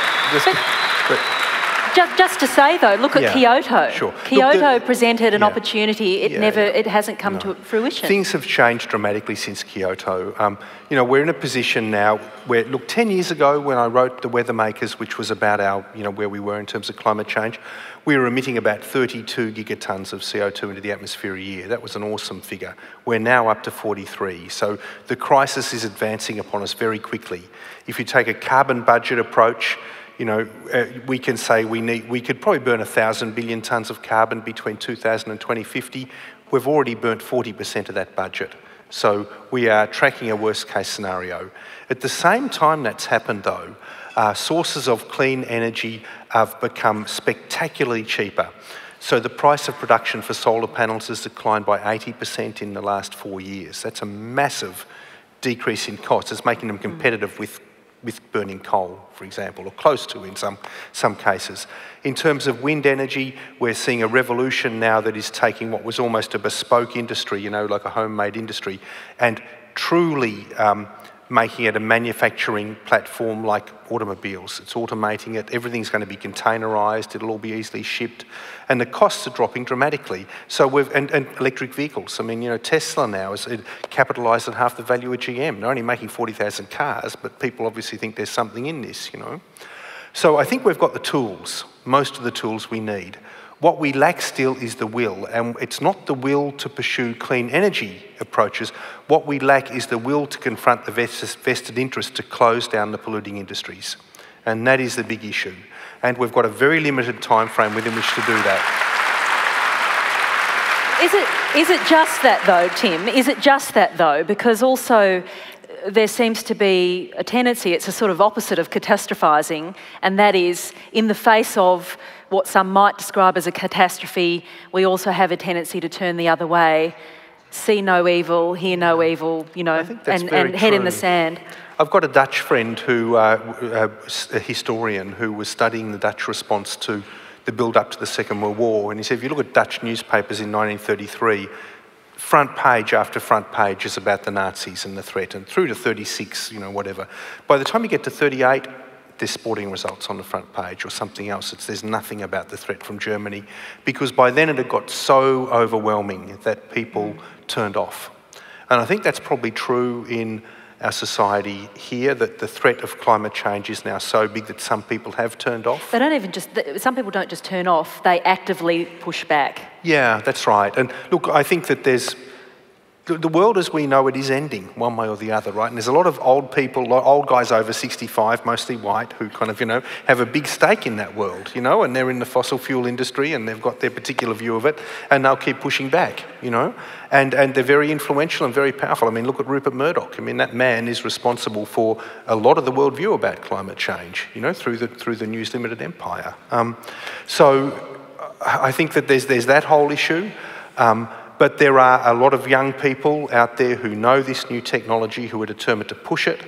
S1: Just to say though, look at Kyoto.
S2: Sure.
S1: Kyoto presented an opportunity. It hasn't come to fruition.
S2: Things have changed dramatically since Kyoto. You know, we're in a position now where, look, 10 years ago when I wrote The Weather Makers, which was about our, you know, where we were in terms of climate change, we were emitting about 32 gigatons of CO2 into the atmosphere a year. That was an awesome figure. We're now up to 43. So the crisis is advancing upon us very quickly. If you take a carbon budget approach, you know, we can say we could probably burn 1,000 billion tonnes of carbon between 2000 and 2050. We've already burnt 40% of that budget. So we are tracking a worst case scenario. At the same time that's happened though, sources of clean energy have become spectacularly cheaper. So the price of production for solar panels has declined by 80% in the last 4 years. That's a massive decrease in cost. It's making them competitive with burning coal, for example, or close to in some cases. In terms of wind energy, we're seeing a revolution now that is taking what was almost a bespoke industry, you know, like a homemade industry, and truly making it a manufacturing platform like automobiles. It's automating it, everything's going to be containerised, it'll all be easily shipped, and the costs are dropping dramatically. So and electric vehicles, I mean, you know, Tesla now is capitalised at half the value of GM. They're only making 40,000 cars, but people obviously think there's something in this, you know. So I think we've got the tools, most of the tools we need. What we lack still is the will, and it's not the will to pursue clean energy approaches. What we lack is the will to confront the vested interest to close down the polluting industries. And that is the big issue. And we've got a very limited time frame within which to do that.
S1: Is it just that though, Tim? Is it just that though? Because also there seems to be a tendency, it's a sort of opposite of catastrophising, and that is in the face of what some might describe as a catastrophe, we also have a tendency to turn the other way, see no evil, hear no evil, you know, and head in the sand.
S2: I've got a Dutch friend who, a historian, who was studying the Dutch response to the build-up to the Second World War, and he said if you look at Dutch newspapers in 1933, front page after front page is about the Nazis and the threat, and through to 36, you know, whatever. By the time you get to 38, there's sporting results on the front page or something else. There's nothing about the threat from Germany, because by then it had got so overwhelming that people turned off. And I think that's probably true in our society here, that the threat of climate change is now so big that some people have turned off.
S1: They don't even some people don't just turn off, they actively push back.
S2: Yeah, that's right. And look, I think that the world as we know it is ending one way or the other, right? And there's a lot of old people, old guys over 65, mostly white, who kind of, you know, have a big stake in that world, you know, and they're in the fossil fuel industry and they've got their particular view of it, and they'll keep pushing back, you know, and they're very influential and very powerful. I mean, look at Rupert Murdoch. I mean, that man is responsible for a lot of the worldview about climate change, you know, through the News Limited empire. So I think that there's that whole issue. But there are a lot of young people out there who know this new technology, who are determined to push it.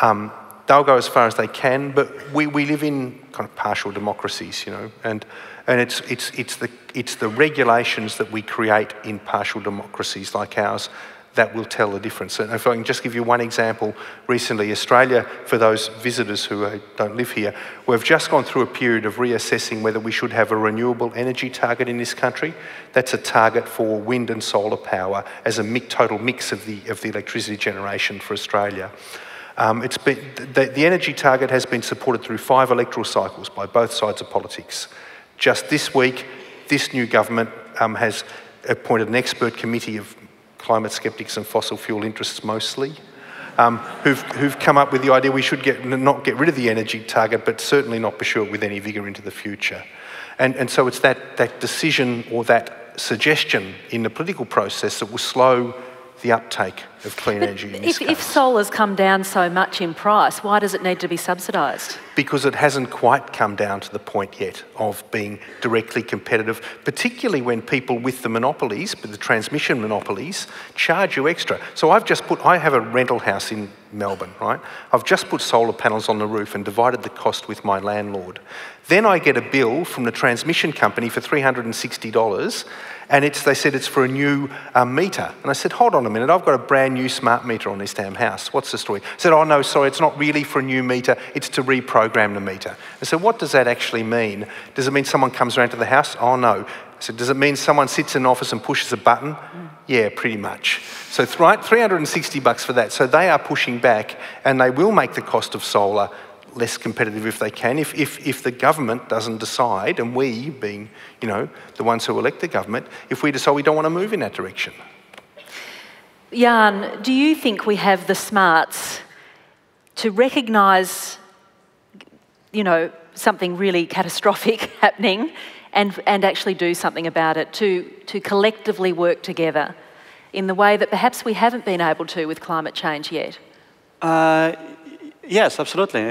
S2: They'll go as far as they can, but we live in kind of partial democracies, you know, and it's the regulations that we create in partial democracies like ours that will tell the difference. And if I can just give you one example, recently Australia, for those visitors who don't live here, we've just gone through a period of reassessing whether we should have a renewable energy target in this country. That's a target for wind and solar power as a total mix of the electricity generation for Australia. The energy target has been supported through 5 electoral cycles by both sides of politics. Just this week, this new government has appointed an expert committee of climate skeptics and fossil fuel interests mostly, who've come up with the idea we should not get rid of the energy target, but certainly not pursue it with any vigour into the future. And so it's that decision or that suggestion in the political process that will slow the uptake of clean energy in this case.
S1: If solar's come down so much in price, why does it need to be subsidised?
S2: Because it hasn't quite come down to the point yet of being directly competitive, particularly when people with the monopolies, with the transmission monopolies, charge you extra. So I have a rental house in Melbourne, right? I've just put solar panels on the roof and divided the cost with my landlord. Then I get a bill from the transmission company for $360, and they said it's for a new meter. And I said, hold on a minute, I've got a brand new smart meter on this damn house. What's the story? I said, oh no, sorry, it's not really for a new meter, it's to reprogram program the meter. And so what does that actually mean? Does it mean someone comes around to the house? Oh, no. So does it mean someone sits in an office and pushes a button? Yeah, pretty much. So $360 for that. So they are pushing back, and they will make the cost of solar less competitive if they can, if the government doesn't decide, and we, being, you know, the ones who elect the government, if we decide we don't want to move in that direction.
S1: Jan, do you think we have the smarts to recognise, you know, something really catastrophic happening and actually do something about it, to collectively work together in the way that perhaps we haven't been able to with climate change yet?
S5: Yes, absolutely.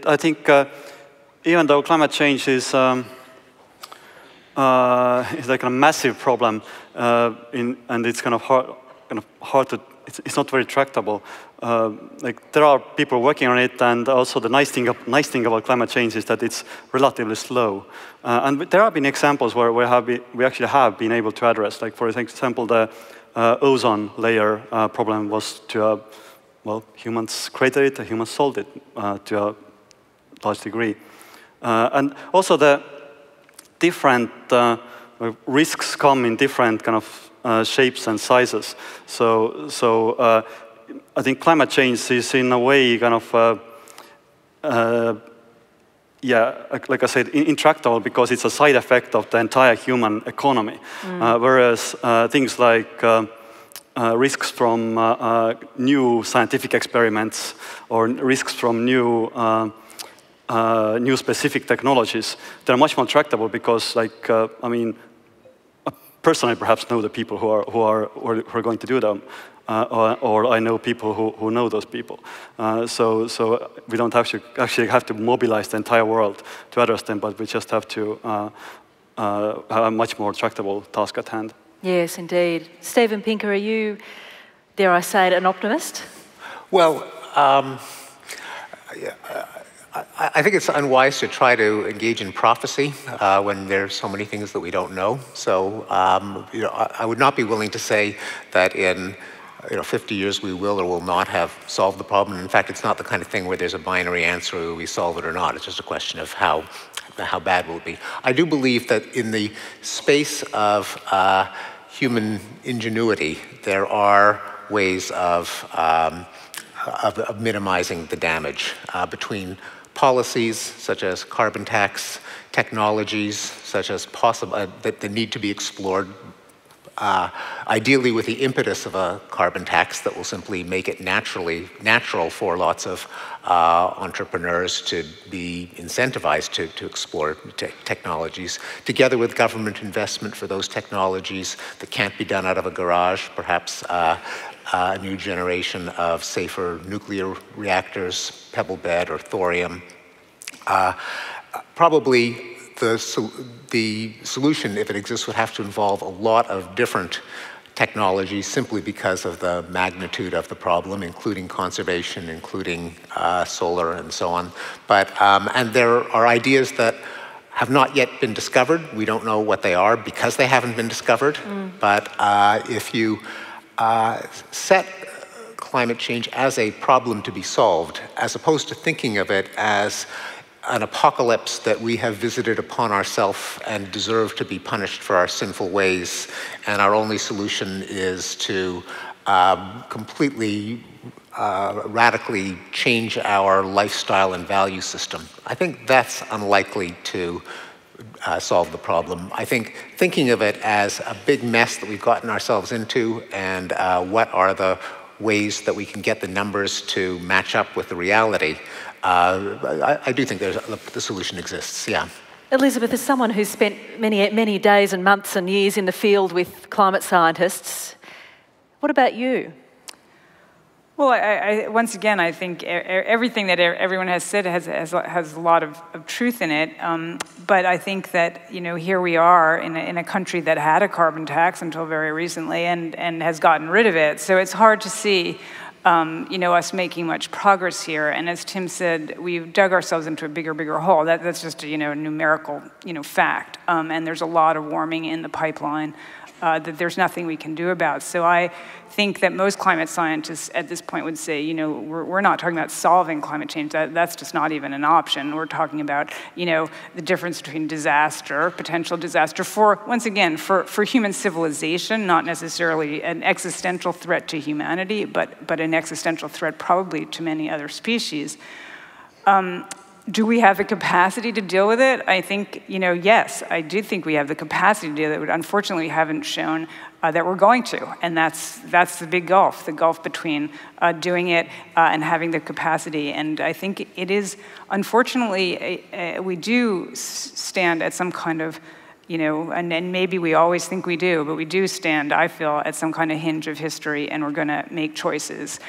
S5: I think even though climate change is like a massive problem, and it's kind of hard to, it's not very tractable. Like there are people working on it, and also the nice thing about climate change is that it's relatively slow. And there have been examples where we actually have been able to address, like for example, the ozone layer problem was to well, humans created it, humans solved it to a large degree. And also the different risks come in different kind of shapes and sizes. So I think climate change is in a way kind of, yeah, like I said, intractable because it's a side effect of the entire human economy. Whereas things like risks from new scientific experiments or risks from new specific technologies, they're much more tractable because, like, I mean, personally perhaps know the people who are going to do them, or I know people who know those people. So we don't actually have to mobilize the entire world to address them, but we just have to have a much more tractable task at hand.
S1: Yes, indeed. Steven Pinker, are you, dare I say it, an optimist?
S4: Well, I think it's unwise to try to engage in prophecy when there's so many things that we don't know. So, you know, I would not be willing to say that in 50 years we will or will not have solved the problem. In fact, it's not the kind of thing where there's a binary answer whether we solve it or not. It's just a question of how bad will it be. I do believe that in the space of human ingenuity, there are ways of minimizing the damage between policies such as carbon tax, technologies such as that need to be explored, ideally with the impetus of a carbon tax that will simply make it natural for lots of entrepreneurs to be incentivized to explore technologies, together with government investment for those technologies that can't be done out of a garage, perhaps a new generation of safer nuclear reactors, pebble bed or thorium. Probably the solution, if it exists, would have to involve a lot of different technologies simply because of the magnitude of the problem, including conservation, including solar and so on. But, and there are ideas that have not yet been discovered. We don't know what they are because they haven't been discovered. But if you set climate change as a problem to be solved, as opposed to thinking of it as an apocalypse that we have visited upon ourselves and deserve to be punished for our sinful ways, and our only solution is to completely, radically change our lifestyle and value system. I think that's unlikely to solve the problem. I think thinking of it as a big mess that we've gotten ourselves into and what are the ways that we can get the numbers to match up with the reality, I do think the solution exists, yeah.
S1: Elizabeth, as someone who's spent many days and months and years in the field with climate scientists, what about you?
S3: Well, once again, I think everything that everyone has said has a lot of truth in it. But I think that, here we are in a country that had a carbon tax until very recently and has gotten rid of it. So it's hard to see, us making much progress here. And as Tim said, we've dug ourselves into a bigger hole. That's just a numerical, fact. And there's a lot of warming in the pipeline. that there's nothing we can do about. So I think that most climate scientists at this point would say, we're not talking about solving climate change. That's just not even an option. We're talking about, the difference between disaster, potential disaster for, once again, for human civilization, not necessarily an existential threat to humanity, but an existential threat probably to many other species. Do we have the capacity to deal with it? I think, yes, I do think we have the capacity to deal with it. Unfortunately, we haven't shown that we're going to, and that's the big gulf, the gulf between doing it and having the capacity. And I think it is, unfortunately, we do stand at some kind of, and maybe we always think we do, but we do stand, I feel, at some kind of hinge of history, and we're going to make choices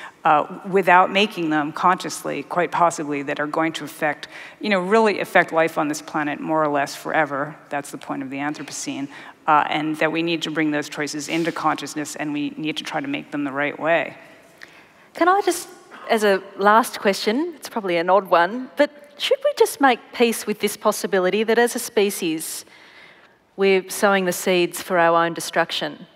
S3: without making them consciously, quite possibly, that are going to affect, really affect life on this planet more or less forever. That's the point of the Anthropocene. And that we need to bring those choices into consciousness, and we need to try to make them the right way.
S1: Can I just, as a last question, it's probably an odd one, but should we just make peace with this possibility that as a species, we're sowing the seeds for our own destruction,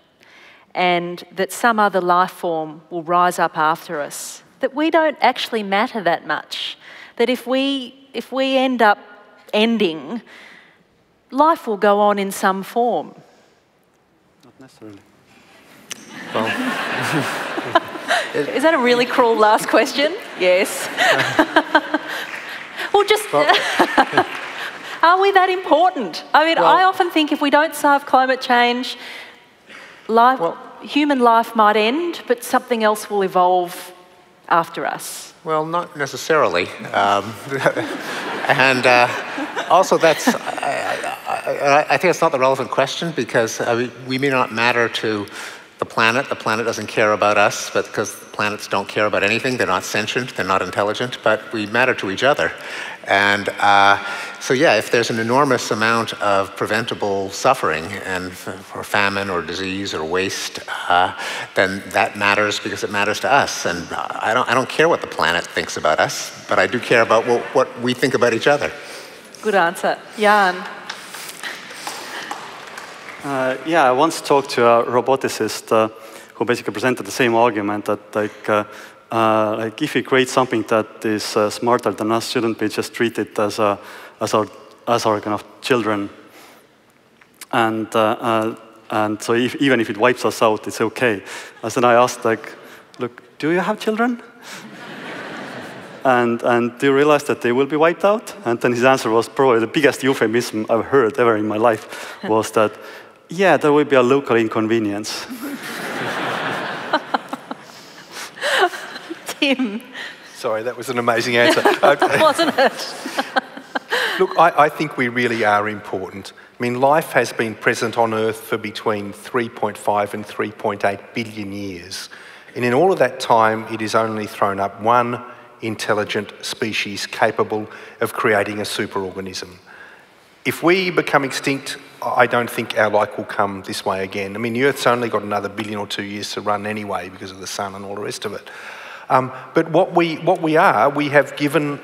S1: and that some other life form will rise up after us, that we don't actually matter that much, that if we end up ending, life will go on in some form?
S5: Not necessarily.
S4: Well,
S1: is that a really cruel last question? Yes. Well, just... Are we that important? I mean, I often think if we don't solve climate change, human life might end, but something else will evolve after us.
S4: Well, not necessarily. And also that's, I think it's not the relevant question, because we may not matter to the planet doesn't care about us, but because planets don't care about anything, they're not sentient, they're not intelligent, but we matter to each other. And so yeah, if there's an enormous amount of preventable suffering, or famine or disease or waste, then that matters because it matters to us. And I don't care what the planet thinks about us, but I do care about what we think about each other.
S1: Good answer. Jan.
S5: Yeah, I once talked to a roboticist who basically presented the same argument that if we create something that is smarter than us, shouldn't we just treat it as our kind of children? And so even if it wipes us out, it's okay. And then I asked, look, do you have children? and do you realize that they will be wiped out? And then his answer was probably the biggest euphemism I've heard ever in my life, was that, yeah, there will be a local inconvenience.
S1: Tim.
S2: Sorry, that was an amazing answer.
S1: Wasn't it?
S2: Look, I think we really are important. I mean, life has been present on Earth for between 3.5 and 3.8 billion years. And in all of that time, it has only thrown up one intelligent species capable of creating a superorganism. If we become extinct, I don't think our like will come this way again. I mean, the Earth's only got another 1 billion or 2 years to run anyway because of the sun and all the rest of it. But what we are, we have given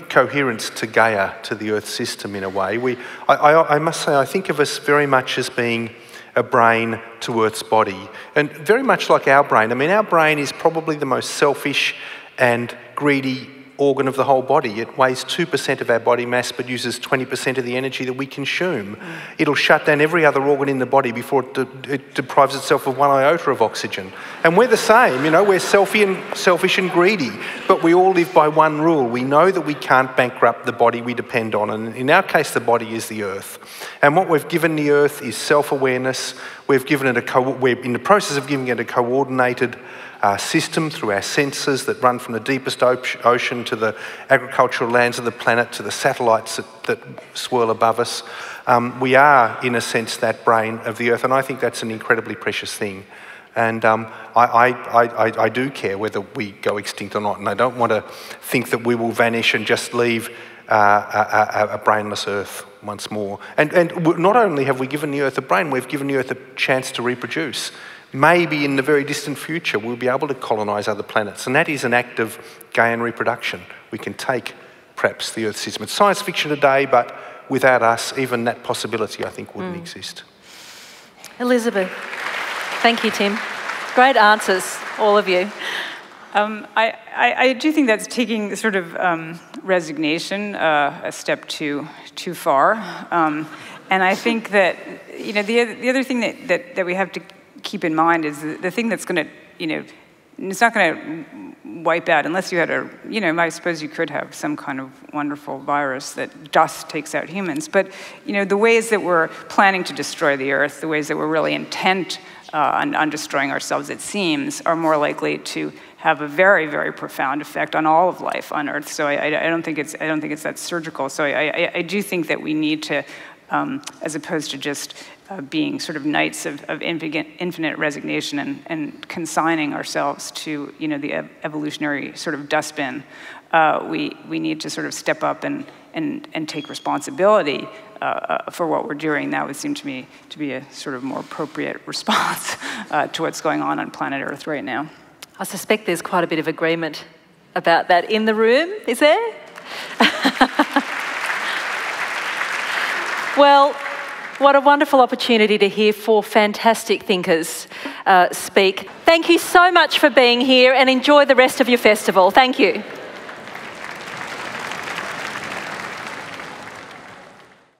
S2: coherence to Gaia, to the Earth system in a way. I must say, I think of us very much as being a brain to Earth's body. And very much like our brain. I mean, our brain is probably the most selfish and greedy organ of the whole body. It weighs 2% of our body mass but uses 20% of the energy that we consume. It'll shut down every other organ in the body before it deprives itself of 1 iota of oxygen. And we're the same, we're selfish and greedy, but we all live by one rule. We know that we can't bankrupt the body we depend on, and in our case the body is the Earth. And what we've given the Earth is self-awareness. We're in the process of giving it a coordinated system through our sensors that run from the deepest ocean to the agricultural lands of the planet to the satellites that swirl above us. We are, in a sense, that brain of the Earth, and I think that's an incredibly precious thing. And I do care whether we go extinct or not, and I don't want to think that we will vanish and just leave a brainless Earth once more. And not only have we given the Earth a brain, we've given the Earth a chance to reproduce. Maybe in the very distant future we'll be able to colonise other planets, and that is an act of Gaian reproduction. We can take, perhaps, the Earth system. It's science fiction today, but without us, even that possibility, I think, wouldn't exist.
S1: Elizabeth. Thank you, Tim. Great answers, all of you.
S3: I do think that's taking sort of resignation a step too far. And I think that, you know, the other thing that we have to keep in mind is the thing that's going to, you know, it's not going to wipe out unless you had a, you know, I suppose you could have some kind of wonderful virus that dust takes out humans. But, you know, the ways that we're planning to destroy the Earth, the ways that we're really intent on destroying ourselves, it seems, are more likely to have a very, very profound effect on all of life on Earth. So I don't think it's that surgical. So I do think that we need to, as opposed to just being sort of knights of infinite resignation and consigning ourselves to, you know, the evolutionary sort of dustbin, we need to sort of step up and take responsibility for what we're doing. That would seem to me to be a sort of more appropriate response to what's going on planet Earth right now.
S1: I suspect there's quite a bit of agreement about that in the room, is there? Well, what a wonderful opportunity to hear 4 fantastic thinkers speak. Thank you so much for being here, and enjoy the rest of your festival. Thank you.